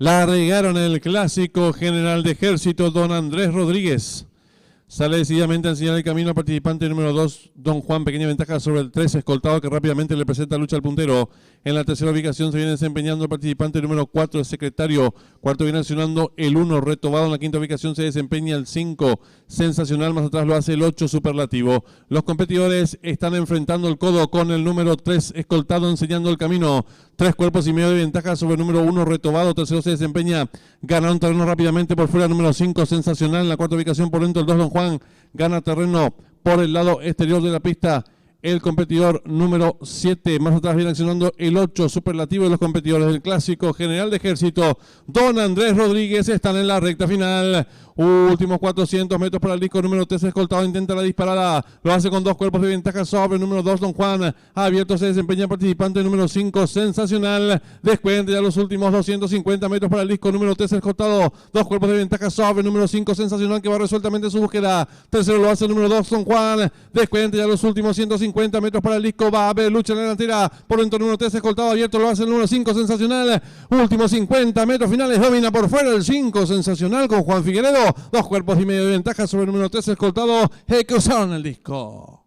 Largaron el clásico general de ejército don Andrés Rodríguez. Sale decididamente a enseñar el camino al participante número 2, don Juan. Pequeña ventaja sobre el 3, escoltado, que rápidamente le presenta lucha al puntero. En la tercera ubicación se viene desempeñando el participante número 4, el secretario. Cuarto viene accionando el 1, Retobado. En la quinta ubicación se desempeña el 5, Sensacional. Más atrás lo hace el 8, Superlativo. Los competidores están enfrentando el codo con el número 3, escoltado, enseñando el camino. 3 cuerpos y medio de ventaja sobre el número 1, Retobado. Tercero se desempeña, ganaron terreno rápidamente por fuera el número 5, Sensacional. En la cuarta ubicación por dentro el 2, don Juan. Gana terreno por el lado exterior de la pista el competidor número 7. Más atrás viene accionando el 8, Superlativo. De los competidores del clásico general de ejército don Andrés Rodríguez están en la recta final. Últimos 400 metros para el disco número 3, escoltado, intenta la disparada, lo hace con 2 cuerpos de ventaja sobre el número 2, don Juan. Abierto se desempeña el participante número 5, Sensacional. Descuenta ya los últimos 250 metros para el disco número 3, escoltado, 2 cuerpos de ventaja sobre el número 5, Sensacional, que va resueltamente su búsqueda. Tercero lo hace el número 2, don Juan. Descuenta ya los últimos 150 metros para el disco, va a haber lucha en la delantera por dentro el número 3, escoltado, abierto lo hace el número 5, Sensacional. Últimos 50 metros finales, domina por fuera el 5, Sensacional, con Juan Figueredo. 2 cuerpos y medio de ventaja sobre el número 3, escoltado, cruzaron el disco.